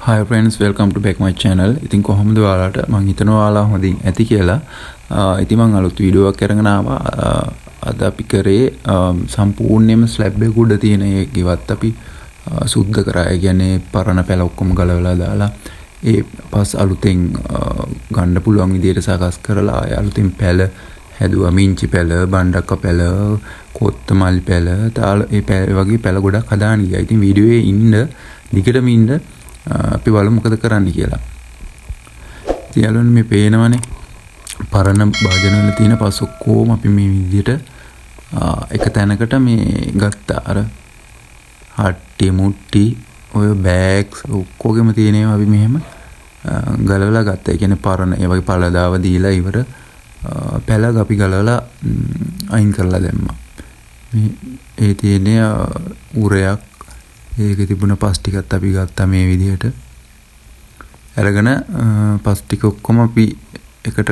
Hi friends, welcome to back my channel. ඉතින් කොහොමද ඔයාලට මම හිතනවා ඔයාලා හොඳින් ඇති කියලා. ඉතින් මම අලුත් වීඩියෝ එකක් අරගෙන ආවා. අද අපි කරේ සම්පූර්ණයෙන්ම ස්ලැබ් එක උඩ තියෙන ඒ ගෙවත් අපි සුද්ධ කරා. ඒ කියන්නේ පරණ පැල ඔක්කොම ගලවලා දාලා ඒ පස් අලුතෙන් ගන්න පුළුවන් විදියට සකස් කරලා ආය අලුතෙන් පැල හැදුවා. මිංචි පැල, බණ්ඩක්ක පැල, කොත්තමල්ලි පැල, ඒ පැල වගේ පැල ගොඩක් හදාන්න ගියා. ඉතින් වීඩියෝයේ ඉන්න දිගටම ඉන්න අපි බලමු මොකද කරන්න කියලා. ඉතින් යාළුවනේ මේ පේනවනේ පරණ භාජන වල තියෙන පස් ඔක්කොම අපි මේ විදිහට එක තැනකට මේ ගත්තා. අර හට්ටි මුට්ටි ඔය බෑග්ස් ඔක්කොගෙම තියෙනවා අපි මෙහෙම ගලවලා ගත්තා. ඒ කියන්නේ පරණ ඒ වගේ පළදාව දීලා ඉවර පැලක් අපි ගලවලා අයින් කරලා දැම්මා. මේ ඒ තියෙන්නේ උරයක් ඒක තිබුණ පස් ටිකත් අපි ගත්තා මේ විදිහට. අරගෙන පස් ටික ඔක්කොම අපි එකට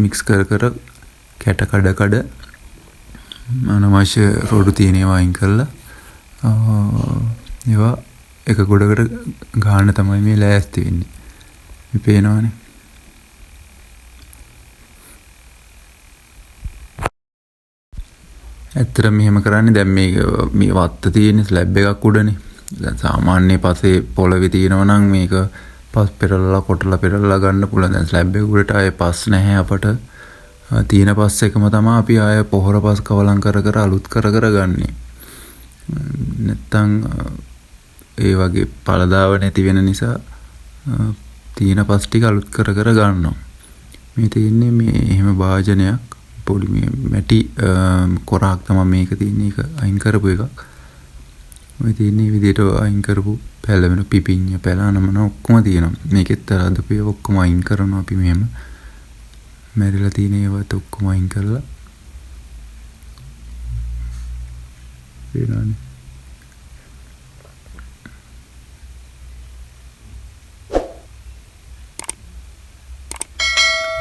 මික්ස් කර කැට කඩ අනවශ්‍ය රොඩු තියෙන ඒවා අයින් කරලා ඒවා එක ගොඩකට ගන්න තමයි මේ ලෑස්ති වෙන්නේ. මේ පේනවනේ. ඇත්තට මෙහෙම කරන්නේ දැන් මේ වත්ත තියෙන ස්ලැබ් එකක් උඩනේ. දැන් සාමාන්‍ය පස්සේ පොළවේ තියෙනවා නම් මේක පස් පෙරලලා කොටලා පෙරලලා ගන්න පුළුවන්. දැන් ස්ලැබ් එක උඩට ආයේ පස් නැහැ අපට. තියෙන පස් එකම තමයි අපි ආයේ පොහොර පස් කවලම් කර අලුත් කර ගන්නේ. නැත්තම් ඒ වගේ පළදාව නැති වෙන නිසා තියෙන පස් ටික අලුත් කර ගන්නවා. මේ තියෙන්නේ මේ එහෙම භාජනයක්. පොඩි මේ මැටි කොරාක් තමයි මේක තියෙන්නේ. ඒක අයින් කරපු එකක්. ඔය තියෙන්නේ විදිහට අයින් කරපු පැල වෙන පිපිඤ්ඤ පැල අනමන ඔක්කොම තියෙනවා. මේකෙත් අදපේ ඔක්කොම අයින් කරනවා අපි මෙහෙම. මැරිලා තියෙන ඒවත් ඔක්කොම අයින් කරලා පේනවනේ.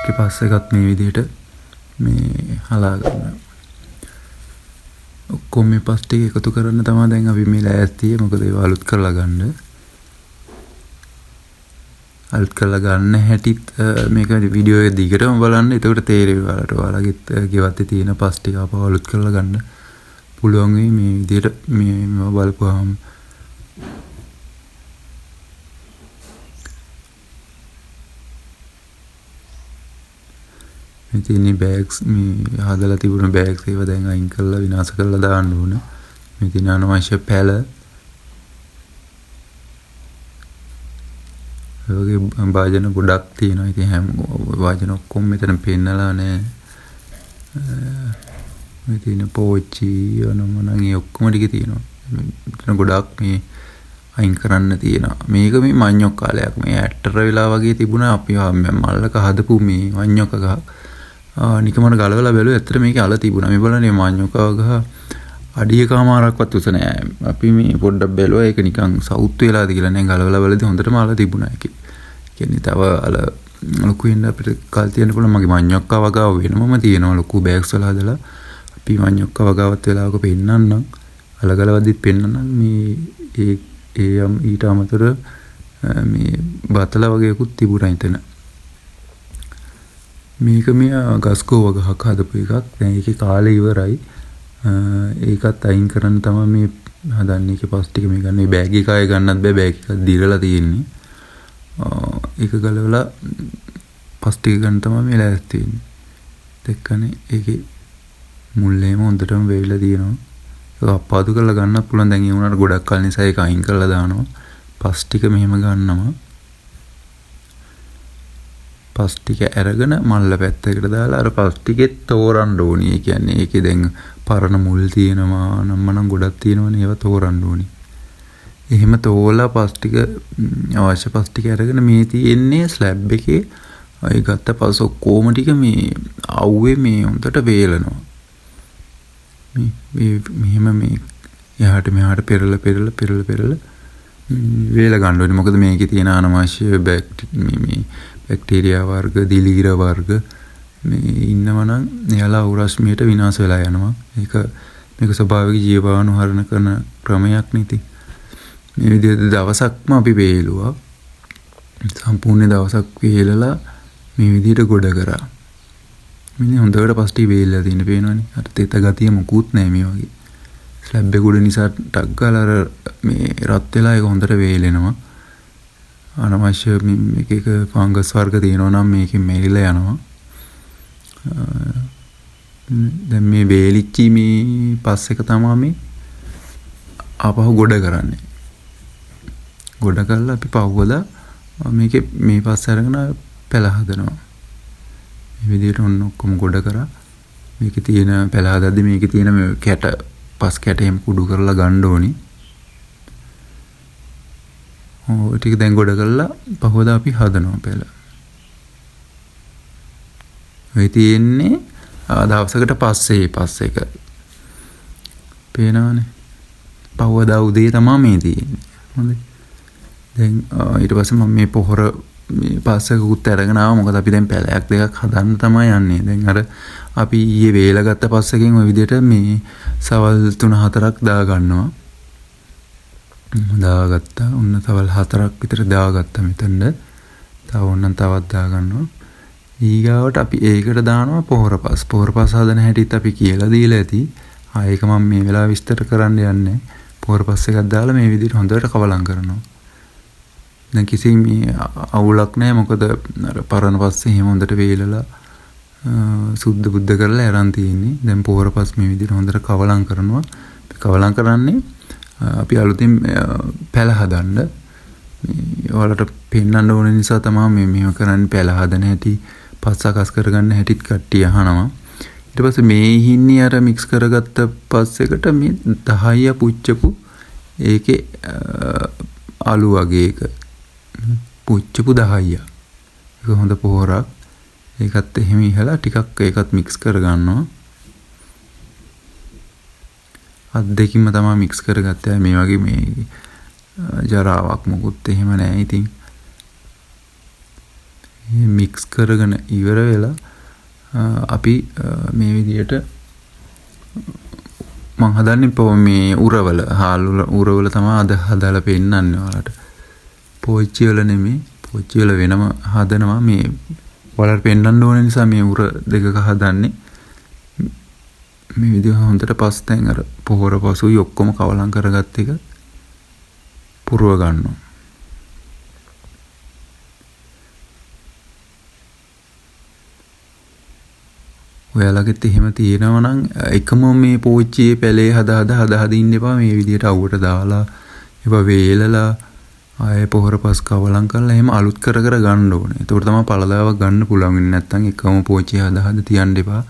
ඊට පස්සේ ගත් මේ විදිහට මේ හලා ගන්න. ඔක්කොම මේ පස් ටික එකතු කරන්න තමයි දැන් අපි මේ ලෑස්තිය. මොකද ඒව අලුත් කරලා ගන්න. අලුත් කරලා ගන්න හැටිත් මේක වීඩියෝ එක දිගටම බලන්න. එතකොට තේරෙයි ඔයාලට. ඔයාලගෙත් ගෙවත්තේ තියෙන පස් ටික අපව අලුත් කරලා ගන්න පුළුවන් වෙයි මේ විදිහට මේ බලපුවාම. මේ තියෙන බෑග්ස් මේ හදලා තිබුණ බෑග්ස් ඒවා දැන් අයින් කරලා විනාශ කරලා දාන්න ඕන. මේ තියෙන අනවශ්‍ය පැල ඒ වගේ භාජන ගොඩක් තියෙනවා. ඉතින් හැම භාජන ඔක්කොම මෙතන පෙන්නලා නැහැ. මේ තියෙන පෝච්චි අනමනන් ඒ ඔක්කොම ටික තියෙනවා. මෙතන ගොඩක් මේ අයින් කරන්න තියෙනවා. මේක මේ මඤ්ඤොක් කාලයක් මේ ඇටර වෙලා වගේ තිබුණා. අපි මල්ලක හදපු මේ මඤ්ඤොක ගහ නිකමන ගලවලා බැලුවා. ඇත්තට මේකේ අල තිබුණා. මේ බලන්නේ මඤ්ඤොක ගහ අඩියකමාරක්වත් උස නෑ. අපි මේ පොඩ්ඩක් බැලුවා ඒක නිකන් සවුත් වෙලාද කියලා නේ. ගලවලා බලද්දි හොඳටම අල තිබුණා ඒකේ. කියන්නේ තව අල ලොකු වෙන්න අපිට කල් තියන්න පුළුවන්. මගේ මඤ්ඤොක්ක වගාව වෙනමම තියෙනවා. ලොකු බෑග්ස් වල හදලා අපි මඤ්ඤොක්ක වගාවත් වෙලාවක පෙන්නන්නම්. අල ගලවද්දිත් පෙන්නන්නම්. මේ ඊට අමතර මේ බතල වගේකුත් තිබුණා එතන. මේක මේ ගස්කෝ වගහක් හදපු එකක්. දැන් ඒකේ කාලේ ඉවරයි. ඒකත් අයින් කරන්න තමයි මේ හදන්නේ. ඒකේ පස් ටික මේ ගන්න. මේ බෑග් එක ආයෙ ගන්නත් බෑ. බෑග් එක දිරලා තියෙන්නේ. ඒක ගලවලා පස් ටික ගන්න තමයි මේ ලෑස්ති වෙන්නේ. දැක්කනේ ඒකේ මුල්ලේම හොඳටම වෙවිලා තියෙනවා. ඒක අප්පාදු කරලා ගන්නත් පුළුවන්. දැන් ඒ වුණාට ගොඩක් කල නිසා ඒක අයින් කරලා දානවා. පස් ටික මෙහෙම ගන්නවා. පස් ටික අරගෙන මල්ල පැත්තකට දාලා අර පස් ටිකෙත් තෝරන්න ඕනි. ඒ කියන්නේ ඒකේ දැන් පරණ මුල් තියෙනවා නම් ගොඩක් තියෙනවනේ. ඒවා තෝරන්න ඕනි. එහෙම තෝරලා පස් ටික අවශ්‍ය පස් ටික අරගෙන මේ තියෙන්නේ ස්ලැබ් එකේ ඒ ගත්ත පස් ඔක්කොම ටික මේ අවුවේ මේ හොඳට වේලනවා. මෙහෙම මේ එහාට මෙහාට පෙරල වේල ගන්න ඕනේ. මොකද මේකේ තියෙන අනවශ්‍ය බැක්ටීරියා වර්ග, දිලීර වර්ග මේ ඉන්නවා නම් එයාලා උරස්මියට විනාශ වෙලා යනවා. මේක ස්වභාවික ජීවාණු හරණ කරන ක්‍රමයක් නෙති. මේ විදිහට දවසක්ම අපි වේලුවා. සම්පූර්ණ දවසක් වේලලා මේ විදිහට ගොඩ කරා. මිනිහ හොඳට පස්ටි වේලලා තියෙන පේනවනේ. අර තෙත ගතිය මොකුත් නැහැ මේ වගේ. ස්ලැබ් එක උඩ නිසා ටක් ගාලා අර මේ රත් වෙලා ඒක හොඳට වේලෙනවා. අනවශ්‍ය මේක එක ෆංගස් වර්ග තියෙනවා නම් මේකෙන් මෙරිලා යනවා. දැන් මේ වේලිච්චි මේ පස් එක තමයි මේ ආපහු ගොඩ කරන්නේ. ගොඩ කරලා අපි පහුවදා මේකේ මේ පස්ස අරගෙන පැල හදනවා. මේ විදිහට ඔන්න ඔක්කොම ගොඩ කරා. මේකේ තියෙන පැල හදද්දි මේකේ තියෙන මේ කැට පස් කැට එහෙම කුඩු කරලා ගන්න ඕනි. ඔය ටික දැන් ගොඩ කරලා පහුවදා අපි හදනවා පැල. ඔය තියෙන්නේ දවසකට පස්සේ පස් එක. පේනවනේ. පහුවදා උදේ තමයි මේ තියෙන්නේ. හොඳයි. දැන් ඊට පස්සේ මම මේ පොහොර මේ පස්සකුත් අරගෙන ආවා. මොකද අපි දැන් පැලයක් දෙකක් හදන්න තමයි යන්නේ. දැන් අර අපි ඊයේ වේලා ගත්ත පස්සකින් ওই විදිහට මේ සවල් 3-4ක් දා ගන්නවා. දාගත්තා. ඔන්න සවල් 4ක් විතර දාගත්තා මෙතනද. තව ඕනනම් තවත් දා ගන්නවා. ඊගාවට අපි ඒකට දානවා පොහොරපස්. පොහොරපස් හදන හැටිත් අපි කියලා දීලා ඇති. ඒක මම මේ වෙලාව විස්තර කරන්න යන්නේ. පොහොරපස් එකක් දාලා මේ විදිහට හොඳට කවලම් කරනවා. දැන් කිසි මේ අවුලක් නැහැ. මොකද අර පරණ පස්සේ එහෙම හොඳට වේලලා සුද්ධ බුද්ධ කරලා අරන් තියෙන්නේ. දැන් පොහොරපස් මේ විදිහට හොඳට කවලම් කරනවා. කවලම් කරන්නේ අපි අලුතින් පැල හදන්න. මේ ඔයාලට පෙන්වන්න ඕන නිසා තමයි මේ මෙහෙම කරන්නේ. පැල හදන හැටි, පස් සකස් කරගන්න හැටිත් කට්ටිය අහනවා. ඊට පස්සේ මේ හින්නේ අර මික්ස් කරගත්ත පස් එකට මේ 10 පුච්චපු ඒකේ අලු වගේ එක පුච්චපු 10. ඒක හොඳ පොහොරක්. ඒකත් එහෙම ඉහලා ටිකක් ඒකත් මික්ස් කරගන්නවා. අත් දෙකින්ම තමයි මික්ස් කරගත්තේ. මේ වගේ මේ ජරාවක් මොකුත් එහෙම නැහැ. ඉතින් මික්ස් කරගෙන ඉවර වෙලා අපි මේ විදියට මම හදන්නේ මේ උරවල හාල් උරවල තමයි අද හදාලා පෙන්නන්නේ ඔයාලට. පෝච්චි වල නෙමෙයි. පෝච්චි වල වෙනම හදනවා. මේ ඔයාලට පෙන්නන්න ඕන නිසා මේ උර දෙකක හදන්නේ. මේ විදිහ හොඳට පස් දැන් අර පොහොර පසුයි ඔක්කොම කවලම් කරගත්ත එක පුරව ගන්නවා. ඔයාලගෙත් එහෙම තියෙනවා නම් එකම මේ පෝච්චියේ පැලේ හදා ඉන්න එපා. මේ විදිහට අවුවට දාලා ඒවා වේලලා ආයේ පොහොර පස් කවලම් කරලා එහෙම අලුත් කර ගන්න ඕනේ. ඒකට තමයි පළදාවක් ගන්න පුළුවන්. නැත්නම් එකම පෝච්චිය හදා තියන්න එපා.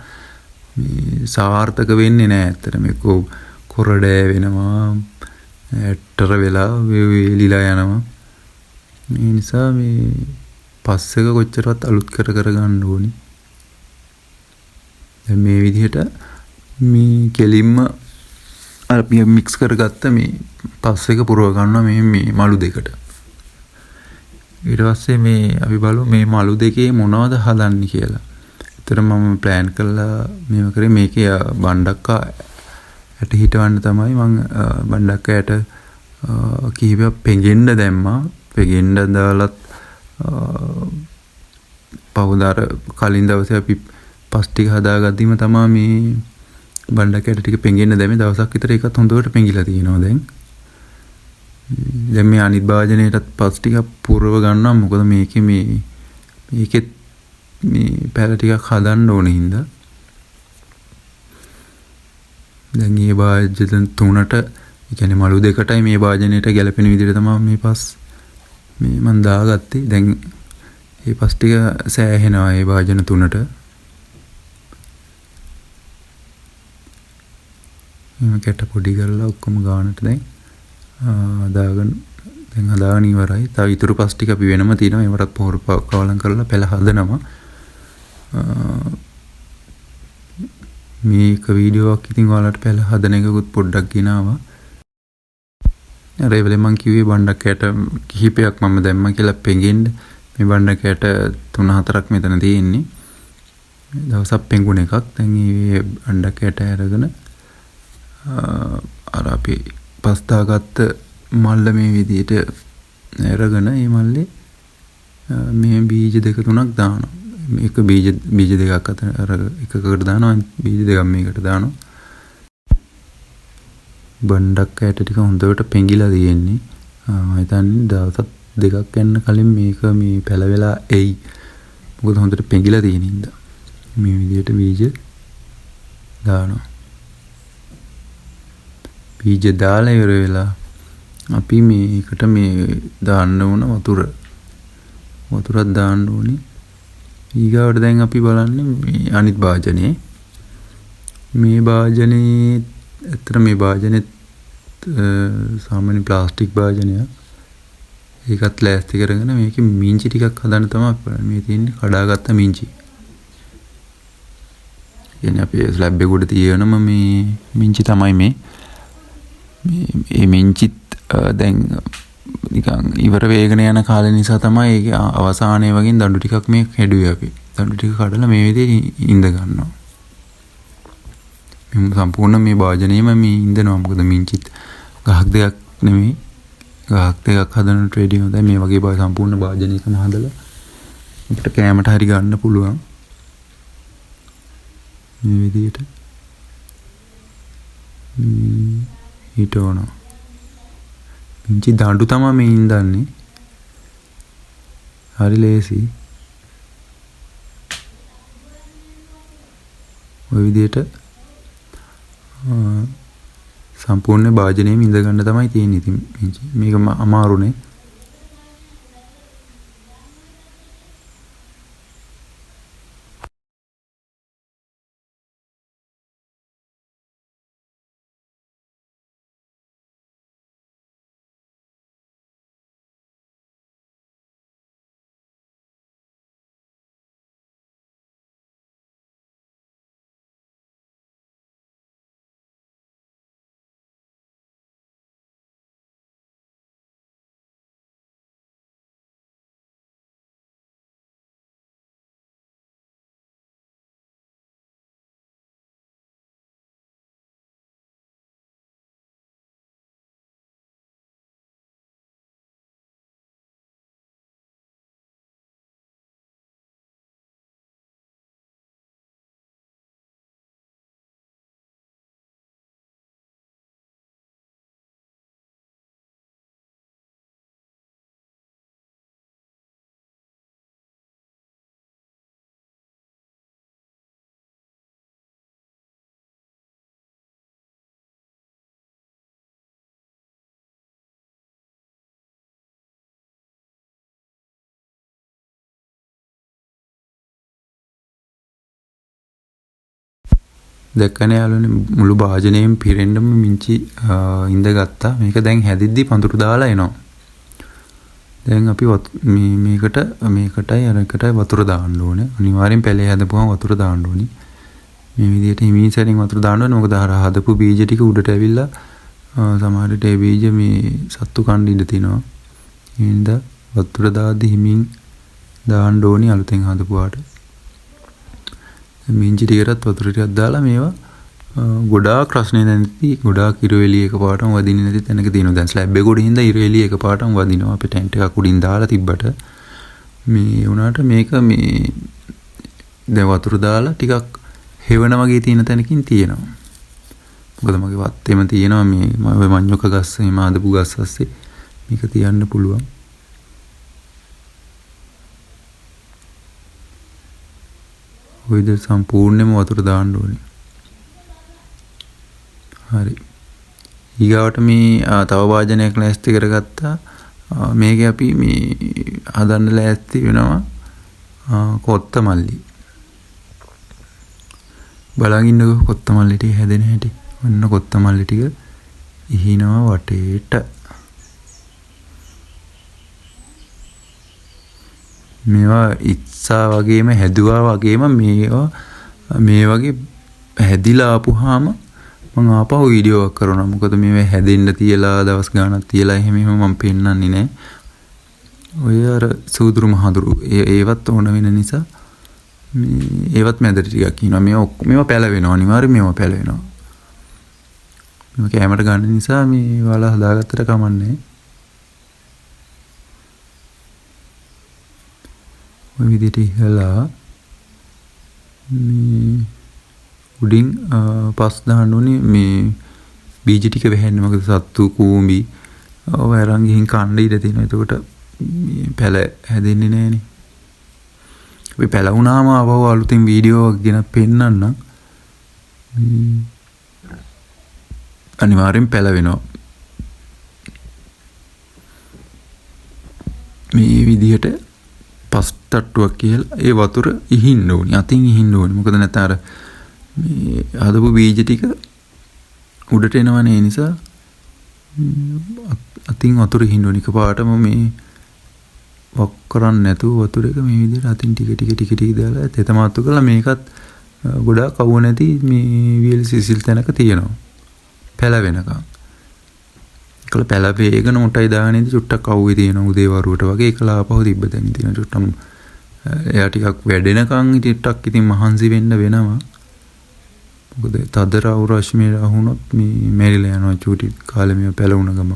මේ සාර්ථක වෙන්නේ නැහැ. ඇත්තට මේක කොරඩෑ වෙනවා. ඇට්ටර වෙලා වේලිලා යනවා. මේ නිසා මේ පස් එක කොච්චරවත් අලුත් කර ගන්න ඕනේ. දැන් මේ විදිහට මේ කෙලින්ම අර මික්ස් කරගත්ත මේ පස් එක පුරව ගන්නවා මේ මලු දෙකට. ඊට පස්සේ මේ අපි බලමු මේ මලු දෙකේ මොනවද හදන්නේ කියලා. ඒතර මම ප්ලෑන් කළා මේව කරේ මේකේ බණ්ඩක්කා ඇට හිටවන්න තමයි මම බණ්ඩක්කා ඇට කීපයක් පෙඟෙන්න දැම්මා. පෙඟෙන්න දාලත් පහුදාර කලින් දවසේ අපි පස් ටික හදාගද්දිම තමයි මේ බණ්ඩක්කා ඇට ටික පෙඟෙන්න දැම්මේ. දවසක් විතර ඒකත් හොඳට පෙඟිලා තියෙනවා දැන්. දැන් මේ අනිත් භාජනයටත් පස් ටික පුරව ගන්නවා. මොකද මේකේ මේකෙත් මේ පැල ටිකක් හදන්න ඕන හින්දා. දැන් මේ භාජන තුනට, ඒ කියන්නේ මලු දෙකටයි මේ භාජනයට ගැලපෙන විදිහට තමයි මේ පස් මේ මන් දාගත්තේ. දැන් මේ පස් ටික සෑහෙනවා මේ භාජන තුනට. මේ කැට පොඩි කරලා ඔක්කොම ගානට දැන් හදාගෙන ඉවරයි. තව ඉතුරු පස් ටික අපි වෙනම තියෙනවා. ඒවටත් පොහොර කවලම් කරලා පැල හදනවා. මේක වීඩියෝවක් ඉතින් ඔයාලට පැල හදන එකකුත් පොඩ්ඩක් ගෙනාවා. අර ඒ වෙලේ මං කිව්වේ බණ්ඩක්කයට කිහිපයක් මම දැම්මා කියලා පෙඟෙන්න. මේ බණ්ඩක්කයට 3-4ක් මෙතන තියෙන්නේ. දවසක් පෙඟුණ එකක්. දැන් මේ බණ්ඩක්කයට අරගෙන අර අපි පස්තාගත්ත මල්ල මේ විදිහට අරගෙන මේ මල්ලේ මේ බීජ දෙක තුනක් දානවා. මේක බීජ දෙකක් අතර එකකට දානවා, බීජ දෙකක් මේකට දානවා. බණ්ඩක් ඇට ටික හොඳට පෙඟිලා තියෙන්නේ. මම හිතන්නේ දවස් දෙකක් යන්න කලින් මේක මේ පැලවෙලා එයි. මොකද හොඳට පෙඟිලා තියෙන හින්දා. මේ විදිහට බීජ දානවා. බීජ දාලා ඉවර වෙලා අපි මේකට මේ දාන්න ඕන වතුරක් දාන්න ඕනේ. ඊගාවට දැන් අපි බලන්නේ මේ අනිත් භාජනේ. මේ භාජනේ ඇත්තට මේ භාජනේ සාමාන්‍ය ප්ලාස්ටික් භාජනයක්. ඒකත් ලෑස්ති කරගෙන මේකේ මිංචි ටිකක් හදන්න තමයි අපි බලන්නේ. මේ තියෙන්නේ කඩාගත්ත මිංචි. කියන්නේ අපේ ස්ලැබ් එක උඩ තියෙනම මේ මිංචි තමයි මේ මිංචිත් දැන් නිකන් ඉවර වේගන යන කාලේ නිසා තමයි ඒක අවසානයේ වගේ දඬු ටිකක් මේ හැදුවේ අපි. දඬු ටික කඩලා මේ විදිහට ඉඳ ගන්නවා. මේ සම්පූර්ණ මේ භාජනයේම මේ ඉඳනවා. මොකද මිංචිත් ගහක් දෙකක් නෙමෙයි. ගහක් දෙකක් හදනට රෙඩි හොඳයි. මේ වගේ සම්පූර්ණ භාජනයකම හදලා අපිට කැමට හරි ගන්න පුළුවන්. මේ විදිහට හිටවනවා. මිංචි දඬු තමයි මේ ඉඳන්නේ. හරි ලේසි. ඔය විදිහට සම්පූර්ණ භාජනයේම ඉඳ ගන්න තමයි තියෙන්නේ. ඉතින් මේක අමාරුනේ. දැක්කනේ යාළුවනේ මුළු භාජනයේම පිරෙන්නම මිංචි ඉඳගත්තා. මේක දැන් හැදිද්දි පඳුරු දාලා එනවා. දැන් අපි මේකටයි අරකටයි වතුර දාන්න ඕනේ. අනිවාර්යෙන් පැලේ හදපුවම වතුර දාන්න ඕනේ. මේ විදිහට හිමීසෙන් වතුර දාන්න ඕනේ. මොකද අර හදපු බීජ ටික උඩට ඇවිල්ලා සමහර විට ඒ බීජ මේ සත්තු කන්න ඉඩ තියෙනවා. ඒ හින්දා වතුර දාද්දි හිමින් දාන්න ඕනේ අලුතෙන් හදපුවාට. මිංචි ටිකටත් වතුර ටිකක් දාලා මේවා ගොඩාක් රස්නේ නැති ගොඩාක් ඉර එළිය එකපාරටම වදින්නේ නැති තැනක තියෙනවා. දැන් ස්ලැබ් එක උඩින් ඉඳලා ඉර එළිය එකපාරටම වදිනවා. අපි ටෙන්ට් එකක් උඩින් දාලා තිබ්බට මේ වුණාට මේක මේ දැන් වතුර දාලා ටිකක් හෙවණ වගේ තියෙන තැනකින් තියෙනවා. මොකද මගේ වත්තේම තියෙනවා මේ ඔය මඤ්ඤොක ගස් එහෙම ආදපු ගස් අස්සේ මේක තියන්න පුළුවන්. ඔය විදිහට සම්පූර්ණයෙන්ම වතුර දාන්න ඕනේ. හරි. ඊගාවට මේ තව වාජනයක් ලෑස්ති කරගත්තා. මේකේ අපි මේ හදන්න ලෑස්ති වෙනවා කොත්තමල්ලි. බලන් ඉන්නකො කොත්තමල්ලි ටික හැදෙන හැටි. ඔන්න කොත්තමල්ලි ටික ඉහිනවා වටේට. මේවා ඉත්සා වගේම හැදුවා වගේම මේවා මේ වගේ හැදිලා ආපුවාම මම ආපහු වීඩියෝ එකක් කරනවා. මොකද මේවා හැදෙන්න තියලා දවස් ගාණක් තියලා එහෙම මම පෙන්නන්නේ නැහැ. ඔය අර සූදුරු මහදුරු ඒවත් ඕන වෙන නිසා මේ ඒවත් මැදට ටිකක් කියනවා. මේවා පැලවෙනවා අනිවාර්යයෙන් මේවා පැලවෙනවා. මම කැමරට ගන්න නිසා මේ ඔයාලා හදාගත්තට කමන්නේ. ඔය විදිහට ඉහලා මේ උඩින් පස් දාන්න ඕනේ මේ බීජ ටික වැහෙන්නේ. මොකද සත්තු කූඹි ඔය අරන් ගිහින් කන්න ඉඩ තියෙනවා. එතකොට මේ පැල හැදෙන්නේ නැහනේ. අපි පැල වුණාම ආවව අලුතින් වීඩියෝ එකක් ගෙන පෙන්නන්න. අනිවාර්යෙන් පැල වෙනවා. මේ විදිහට පස් තට්ටුවක් කියලා ඒ වතුර ඉහින්න ඕනේ. අතින් ඉහින්න ඕනේ. මොකද නැත්නම් අර මේ හදපු බීජ ටික උඩට එනවනේ. ඒ නිසා අතින් වතුර ඉහින්න ඕනේ. එකපාරටම මේ වක් කරන්නේ නැතුව වතුර එක මේ විදිහට අතින් ටික දාලා තෙතමාත්තු කරලා මේකත් ගොඩාක් කවුව නැති මේ වියලි සිසිල් තැනක තියෙනවා. පැල වෙනකම්. ඒකල පැල වේගන උටයි දාන්නේ චුට්ටක් කවුවේ තියෙනවා උදේ වරුවට වගේ. ඒකලා ආපහු තිබ්බ දැන් තියෙන චුට්ටම් එයා ටිකක් වැඩෙනකම් ටිකක් ඉතින් මහන්සි වෙන්න වෙනවා. මොකද තදර අවරශ්මී රහුනොත් මේ මෙරිලා යනවා චූටි කාලෙ මේ පැල වුණ ගම.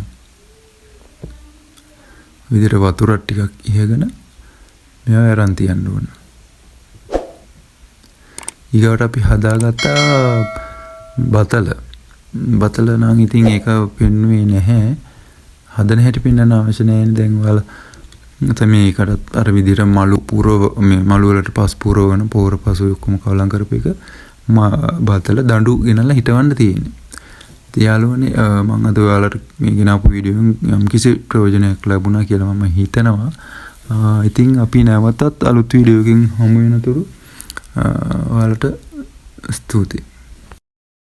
විදිහට වතුරක් ටිකක් ඉහගෙන මෙයා අරන් තියන්න ඕන. ඊගොට අපි හදාගත්ත බතල නම් ඉතින් ඒක පෙන්වුවේ නැහැ. හදන හැටි පෙන්වන්න අවශ්‍ය නැහැ. දැන් ඔයාලා තමයි ඒකට අර විදිහට මලු වලට පස් පුරවන පෝර පසු ඔක්කොම කවලම් කරපු එක බතල දඬු ගෙනල්ලා හිටවන්න තියෙන්නේ. යාළුවනේ මම අද ඔයාලට මේ ගෙනාපු වීඩියෝෙන් යම් කිසි ප්‍රයෝජනයක් ලැබුණා කියලා මම හිතනවා. ඉතින් අපි නැවතත් අලුත් වීඩියෝකින් හමු වෙනතුරු ඔයාලට ස්තුතියි.